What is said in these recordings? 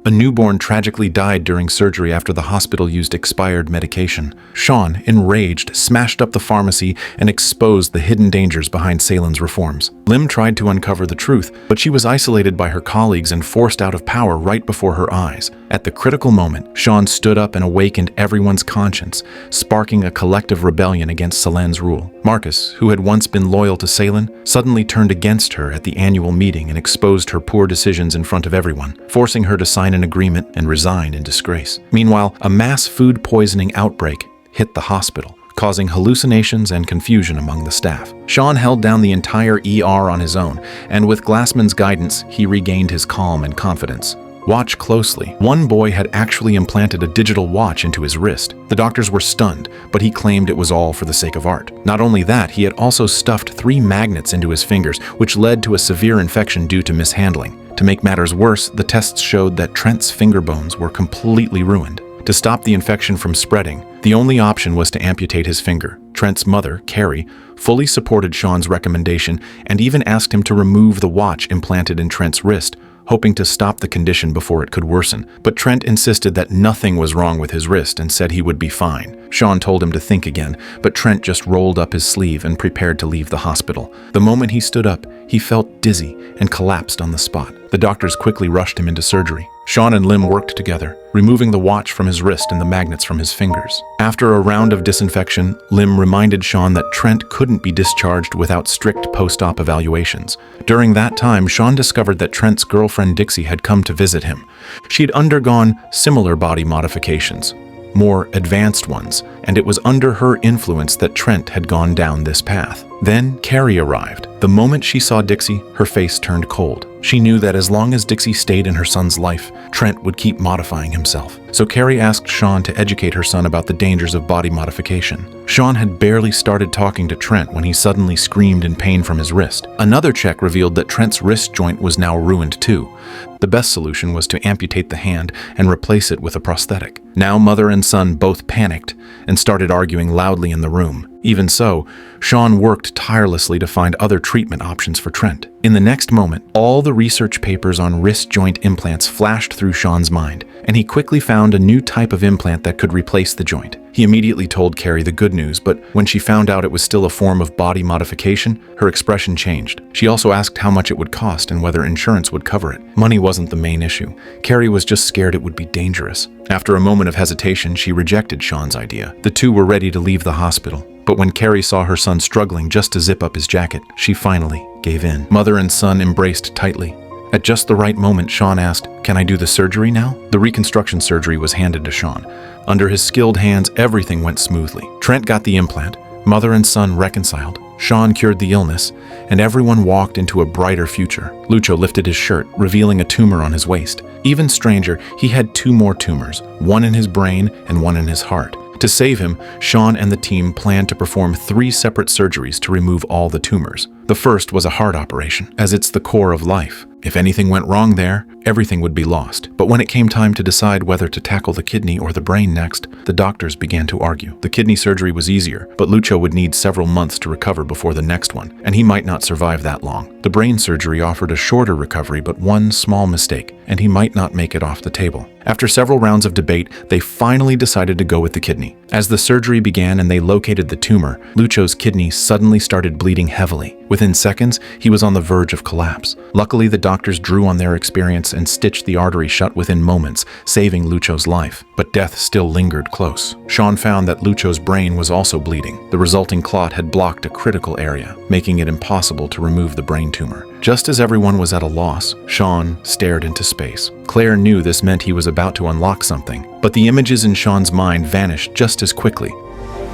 A newborn tragically died during surgery after the hospital used expired medication. Shaun, enraged, smashed up the pharmacy and exposed the hidden dangers behind Salen's reforms. Lim tried to uncover the truth, but she was isolated by her colleagues and forced out of power right before her eyes. At the critical moment, Shaun stood up and awakened everyone's conscience, sparking a collective rebellion against Salen's rule. Marcus, who had once been loyal to Salen, suddenly turned against her at the annual meeting and exposed her poor decisions in front of everyone, forcing her to sign an agreement and resign in disgrace. Meanwhile, a mass food poisoning outbreak hit the hospital, causing hallucinations and confusion among the staff. Shaun held down the entire ER on his own, and with Glassman's guidance, he regained his calm and confidence. Watch closely. One boy had actually implanted a digital watch into his wrist. The doctors were stunned, but he claimed it was all for the sake of art. Not only that, he had also stuffed 3 magnets into his fingers, which led to a severe infection due to mishandling. To make matters worse, the tests showed that Trent's finger bones were completely ruined. To stop the infection from spreading, the only option was to amputate his finger. Trent's mother, Carrie, fully supported Shaun's recommendation and even asked him to remove the watch implanted in Trent's wrist, hoping to stop the condition before it could worsen. But Trent insisted that nothing was wrong with his wrist and said he would be fine. Shaun told him to think again, but Trent just rolled up his sleeve and prepared to leave the hospital. The moment he stood up, he felt dizzy and collapsed on the spot. The doctors quickly rushed him into surgery. Shaun and Lim worked together, removing the watch from his wrist and the magnets from his fingers. After a round of disinfection, Lim reminded Shaun that Trent couldn't be discharged without strict post-op evaluations. During that time, Shaun discovered that Trent's girlfriend Dixie had come to visit him. She had undergone similar body modifications, more advanced ones, and it was under her influence that Trent had gone down this path. Then Carrie arrived. The moment she saw Dixie, her face turned cold. She knew that as long as Dixie stayed in her son's life, Trent would keep modifying himself. So Carrie asked Shaun to educate her son about the dangers of body modification. Shaun had barely started talking to Trent when he suddenly screamed in pain from his wrist. Another check revealed that Trent's wrist joint was now ruined too. The best solution was to amputate the hand and replace it with a prosthetic. Now mother and son both panicked and started arguing loudly in the room. Even so, Shaun worked tirelessly to find other treatment options for Trent. In the next moment, all the research papers on wrist joint implants flashed through Shaun's mind, and he quickly found a new type of implant that could replace the joint. He immediately told Carrie the good news, but when she found out it was still a form of body modification, her expression changed. She also asked how much it would cost and whether insurance would cover it. Money wasn't the main issue. Carrie was just scared it would be dangerous. After a moment of hesitation, she rejected Shaun's idea. The two were ready to leave the hospital. But when Carrie saw her son struggling just to zip up his jacket, she finally gave in. Mother and son embraced tightly. At just the right moment, Shaun asked, "Can I do the surgery now?" The reconstruction surgery was handed to Shaun. Under his skilled hands, everything went smoothly. Trent got the implant, mother and son reconciled, Shaun cured the illness, and everyone walked into a brighter future. Lucho lifted his shirt, revealing a tumor on his waist. Even stranger, he had 2 more tumors, one in his brain and one in his heart. To save him, Shaun and the team planned to perform 3 separate surgeries to remove all the tumors. The first was a heart operation, as it's the core of life. If anything went wrong there, everything would be lost. But when it came time to decide whether to tackle the kidney or the brain next, the doctors began to argue. The kidney surgery was easier, but Lucho would need several months to recover before the next one, and he might not survive that long. The brain surgery offered a shorter recovery, but one small mistake, and he might not make it off the table. After several rounds of debate, they finally decided to go with the kidney. As the surgery began and they located the tumor, Lucho's kidney suddenly started bleeding heavily. Within seconds, he was on the verge of collapse. Luckily, the doctors drew on their experience and stitched the artery shut within moments, saving Lucho's life. But death still lingered close. Shaun found that Lucho's brain was also bleeding. The resulting clot had blocked a critical area, making it impossible to remove the brain tumor. Just as everyone was at a loss, Shaun stared into space. Claire knew this meant he was about to unlock something, but the images in Shaun's mind vanished just as quickly.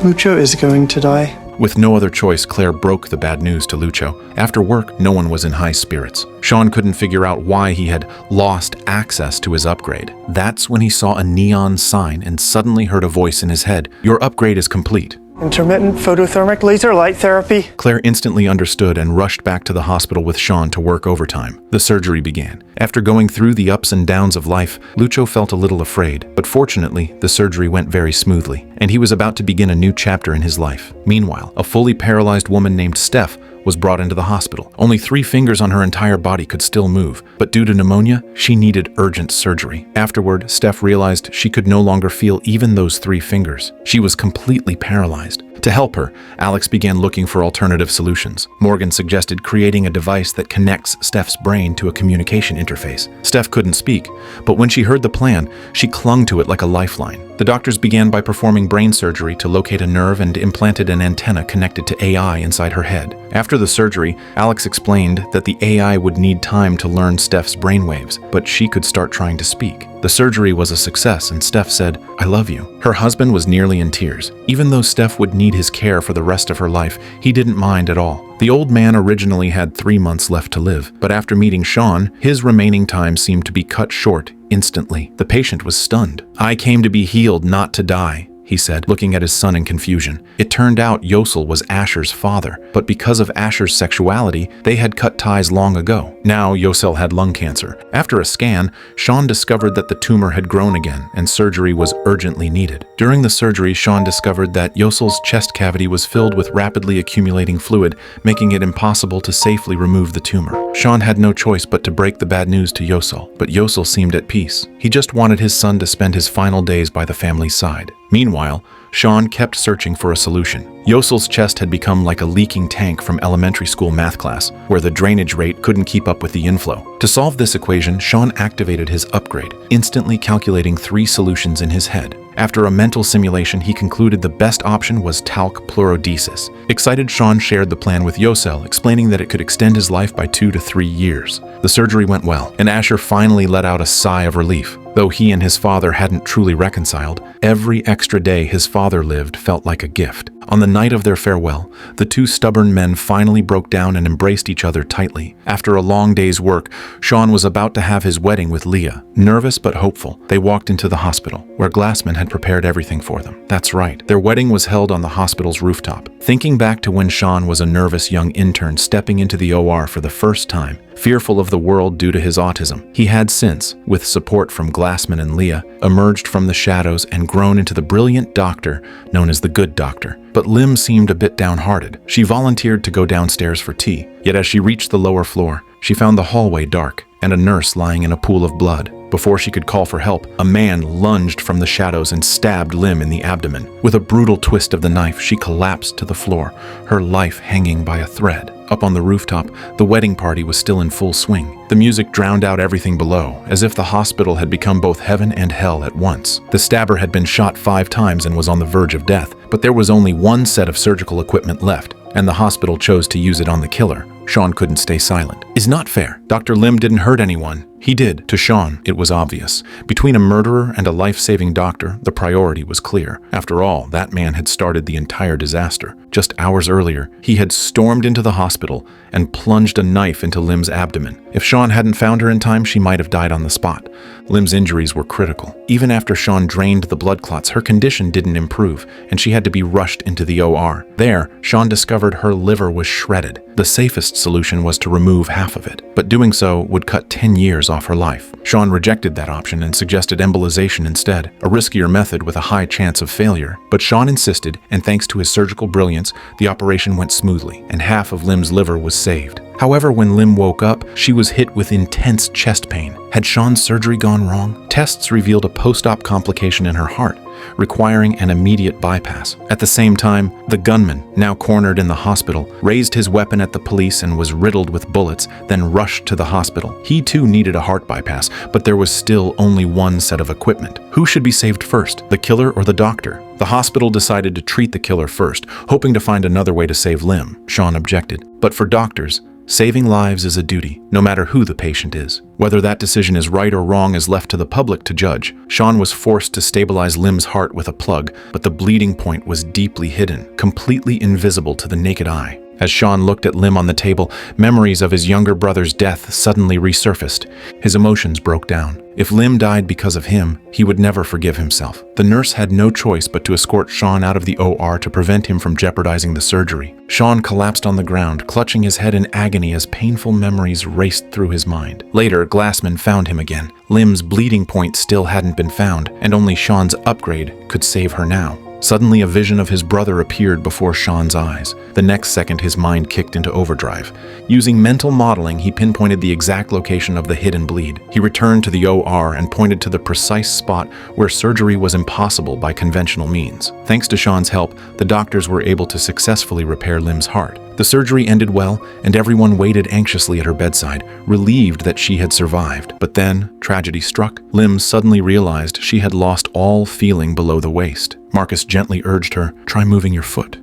Lucho is going to die. With no other choice, Claire broke the bad news to Lucho. After work, no one was in high spirits. Shaun couldn't figure out why he had lost access to his upgrade. That's when he saw a neon sign and suddenly heard a voice in his head. "Your upgrade is complete." Intermittent photothermic laser light therapy. Claire instantly understood and rushed back to the hospital with Shaun to work overtime. The surgery began. After going through the ups and downs of life, Lucho felt a little afraid, but fortunately, the surgery went very smoothly, and he was about to begin a new chapter in his life. Meanwhile, a fully paralyzed woman named Steph was brought into the hospital. Only 3 fingers on her entire body could still move, but due to pneumonia, she needed urgent surgery. Afterward, Steph realized she could no longer feel even those 3 fingers. She was completely paralyzed. To help her, Alex began looking for alternative solutions. Morgan suggested creating a device that connects Steph's brain to a communication interface. Steph couldn't speak, but when she heard the plan, she clung to it like a lifeline. The doctors began by performing brain surgery to locate a nerve and implanted an antenna connected to AI inside her head. After the surgery, Alex explained that the AI would need time to learn Steph's brainwaves, but she could start trying to speak. The surgery was a success, and Steph said, "I love you." Her husband was nearly in tears. Even though Steph would need his care for the rest of her life, he didn't mind at all. The old man originally had 3 months left to live, but after meeting Shaun, his remaining time seemed to be cut short instantly. The patient was stunned. "I came to be healed, not to die," he said, looking at his son in confusion. It turned out Yosel was Asher's father, but because of Asher's sexuality, they had cut ties long ago. Now Yosel had lung cancer. After a scan, Shaun discovered that the tumor had grown again and surgery was urgently needed. During the surgery, Shaun discovered that Yosel's chest cavity was filled with rapidly accumulating fluid, making it impossible to safely remove the tumor. Shaun had no choice but to break the bad news to Yosel, but Yosel seemed at peace. He just wanted his son to spend his final days by the family's side. Meanwhile, Shaun kept searching for a solution. Yosel's chest had become like a leaking tank from elementary school math class, where the drainage rate couldn't keep up with the inflow. To solve this equation, Shaun activated his upgrade, instantly calculating 3 solutions in his head. After a mental simulation, he concluded the best option was talc pleurodesis. Excited, Shaun shared the plan with Yosel, explaining that it could extend his life by 2 to 3 years. The surgery went well, and Asher finally let out a sigh of relief. Though he and his father hadn't truly reconciled, every extra day his father lived felt like a gift. On the night of their farewell, the 2 stubborn men finally broke down and embraced each other tightly. After a long day's work, Shaun was about to have his wedding with Leah. Nervous but hopeful, they walked into the hospital, where Glassman had prepared everything for them. That's right, their wedding was held on the hospital's rooftop. Thinking back to when Shaun was a nervous young intern stepping into the OR for the first time, fearful of the world due to his autism, he had since, with support from Glassman and Leah, emerged from the shadows and grown into the brilliant doctor known as the Good Doctor. But Lim seemed a bit downhearted. She volunteered to go downstairs for tea. Yet as she reached the lower floor, she found the hallway dark and a nurse lying in a pool of blood. Before she could call for help, a man lunged from the shadows and stabbed Lim in the abdomen. With a brutal twist of the knife, she collapsed to the floor, her life hanging by a thread. Up on the rooftop, the wedding party was still in full swing. The music drowned out everything below, as if the hospital had become both heaven and hell at once. The stabber had been shot 5 times and was on the verge of death, but there was only 1 set of surgical equipment left, and the hospital chose to use it on the killer. Shaun couldn't stay silent. "Is not fair. Dr. Lim didn't hurt anyone." He did. To Shaun, it was obvious. Between a murderer and a life-saving doctor, the priority was clear. After all, that man had started the entire disaster. Just hours earlier, he had stormed into the hospital and plunged a knife into Lim's abdomen. If Shaun hadn't found her in time, she might have died on the spot. Lim's injuries were critical. Even after Shaun drained the blood clots, her condition didn't improve, and she had to be rushed into the OR. There, Shaun discovered her liver was shredded. The safest solution was to remove half of it, but doing so would cut 10 years off her life. Shaun rejected that option and suggested embolization instead, a riskier method with a high chance of failure. But Shaun insisted, and thanks to his surgical brilliance, the operation went smoothly, and half of Lim's liver was saved. However, when Lim woke up, she was hit with intense chest pain. Had Shaun's surgery gone wrong? Tests revealed a post-op complication in her heart, requiring an immediate bypass. At the same time, the gunman, now cornered in the hospital, raised his weapon at the police and was riddled with bullets, then rushed to the hospital. He too needed a heart bypass, but there was still only 1 set of equipment. Who should be saved first, the killer or the doctor? The hospital decided to treat the killer first, hoping to find another way to save Lim. Shaun objected. But for doctors, saving lives is a duty, no matter who the patient is. Whether that decision is right or wrong is left to the public to judge. Shaun was forced to stabilize Lim's heart with a plug, but the bleeding point was deeply hidden, completely invisible to the naked eye. As Shaun looked at Lim on the table, memories of his younger brother's death suddenly resurfaced. His emotions broke down. If Lim died because of him, he would never forgive himself. The nurse had no choice but to escort Shaun out of the OR to prevent him from jeopardizing the surgery. Shaun collapsed on the ground, clutching his head in agony as painful memories raced through his mind. Later, Glassman found him again. Lim's bleeding point still hadn't been found, and only Shaun's upgrade could save her now. Suddenly, a vision of his brother appeared before Shaun's eyes. The next second, his mind kicked into overdrive. Using mental modeling, he pinpointed the exact location of the hidden bleed. He returned to the OR and pointed to the precise spot where surgery was impossible by conventional means. Thanks to Shaun's help, the doctors were able to successfully repair Lim's heart. The surgery ended well, and everyone waited anxiously at her bedside, relieved that she had survived. But then, tragedy struck. Lim suddenly realized she had lost all feeling below the waist. Marcus gently urged her, "Try moving your foot."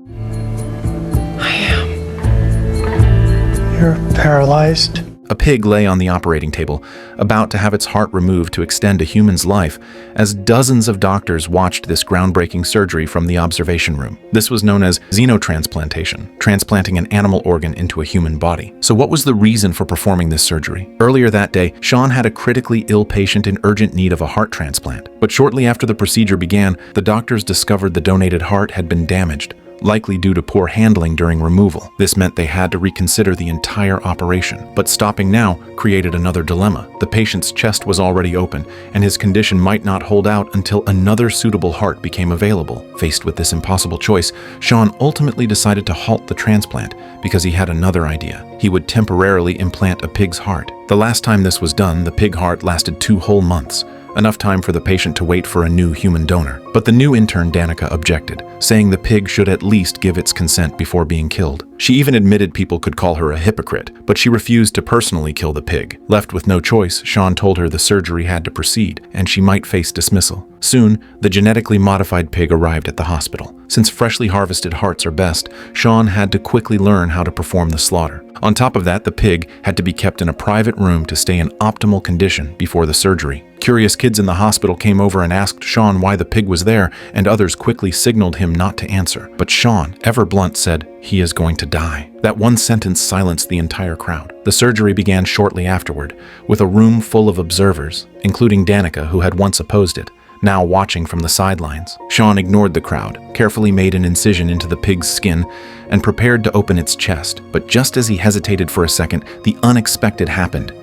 You're paralyzed. A pig lay on the operating table, about to have its heart removed to extend a human's life, as dozens of doctors watched this groundbreaking surgery from the observation room. This was known as Xenotransplantation, transplanting an animal organ into a human body. So what was the reason for performing this surgery? Earlier that day, Shaun had a critically ill patient in urgent need of a heart transplant. But shortly after the procedure began, the doctors discovered the donated heart had been damaged, likely due to poor handling during removal. This meant they had to reconsider the entire operation. But stopping now created another dilemma. The patient's chest was already open, and his condition might not hold out until another suitable heart became available. Faced with this impossible choice, Shaun ultimately decided to halt the transplant because he had another idea. He would temporarily implant a pig's heart. The last time this was done, the pig heart lasted 2 whole months. Enough time for the patient to wait for a new human donor. But the new intern, Danica, objected, saying the pig should at least give its consent before being killed. She even admitted people could call her a hypocrite, but she refused to personally kill the pig. Left with no choice, Shaun told her the surgery had to proceed, and she might face dismissal. Soon, the genetically modified pig arrived at the hospital. Since freshly harvested hearts are best, Shaun had to quickly learn how to perform the slaughter. On top of that, the pig had to be kept in a private room to stay in optimal condition before the surgery. Curious kids in the hospital came over and asked Shaun why the pig was there, and others quickly signaled him not to answer. But Shaun, ever blunt, said, "He is going to die." That one sentence silenced the entire crowd. The surgery began shortly afterward, with a room full of observers, including Danica, who had once opposed it, now watching from the sidelines. Shaun ignored the crowd, carefully made an incision into the pig's skin, and prepared to open its chest. But just as he hesitated for a second, the unexpected happened.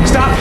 Stop!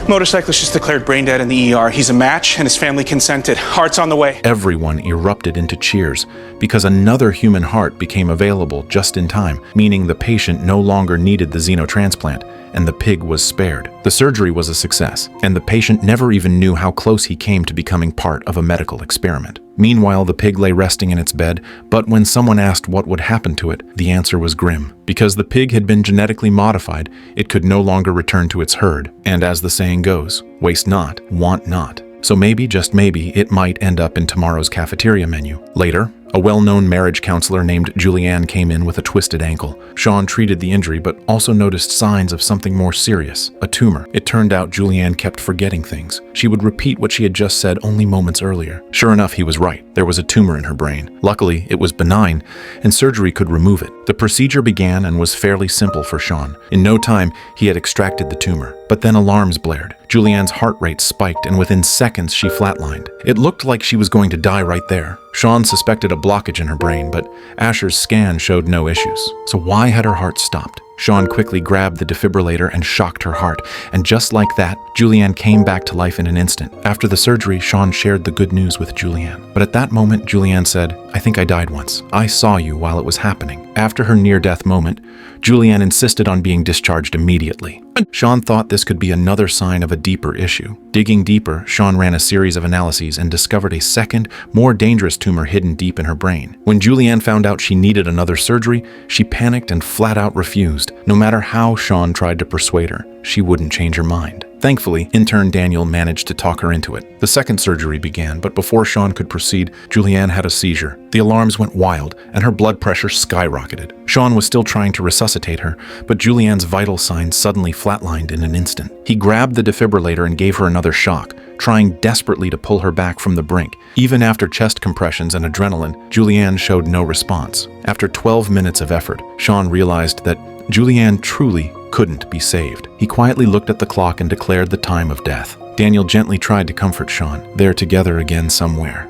Motorcyclist just declared brain dead in the ER. He's a match, and his family consented. Heart's on the way. Everyone erupted into cheers because another human heart became available just in time, meaning the patient no longer needed the xenotransplant, and the pig was spared. The surgery was a success, and the patient never even knew how close he came to becoming part of a medical experiment. Meanwhile, the pig lay resting in its bed, but when someone asked what would happen to it, the answer was grim. Because the pig had been genetically modified, it could no longer return to its herd. And as the saying goes, waste not, want not. So maybe, just maybe, it might end up in tomorrow's cafeteria menu. Later, a well-known marriage counselor named Julianne came in with a twisted ankle. Shaun treated the injury, but also noticed signs of something more serious, a tumor. It turned out Julianne kept forgetting things. She would repeat what she had just said only moments earlier. Sure enough, he was right. There was a tumor in her brain. Luckily, it was benign, and surgery could remove it. The procedure began and was fairly simple for Shaun. In no time, he had extracted the tumor. But then alarms blared. Julianne's heart rate spiked, and within seconds, she flatlined. It looked like she was going to die right there. Shaun suspected a blockage in her brain, but Asher's scan showed no issues. So why had her heart stopped? Shaun quickly grabbed the defibrillator and shocked her heart, and just like that, Julianne came back to life in an instant. After the surgery, Shaun shared the good news with Julianne. But at that moment, Julianne said, "I think I died once. I saw you while it was happening." After her near-death moment, Julianne insisted on being discharged immediately. Shaun thought this could be another sign of a deeper issue. Digging deeper, Shaun ran a series of analyses and discovered a second, more dangerous tumor hidden deep in her brain. When Julianne found out she needed another surgery, she panicked and flat out refused. No matter how Shaun tried to persuade her, she wouldn't change her mind. Thankfully, intern Daniel managed to talk her into it. The second surgery began, but before Shaun could proceed, Julianne had a seizure. The alarms went wild, and her blood pressure skyrocketed. Shaun was still trying to resuscitate her, but Julianne's vital signs suddenly flatlined in an instant. He grabbed the defibrillator and gave her another shock, trying desperately to pull her back from the brink. Even after chest compressions and adrenaline, Julianne showed no response. After 12 minutes of effort, Shaun realized that Julianne truly couldn't be saved. He quietly looked at the clock and declared the time of death. Daniel gently tried to comfort Shaun. They're together again somewhere.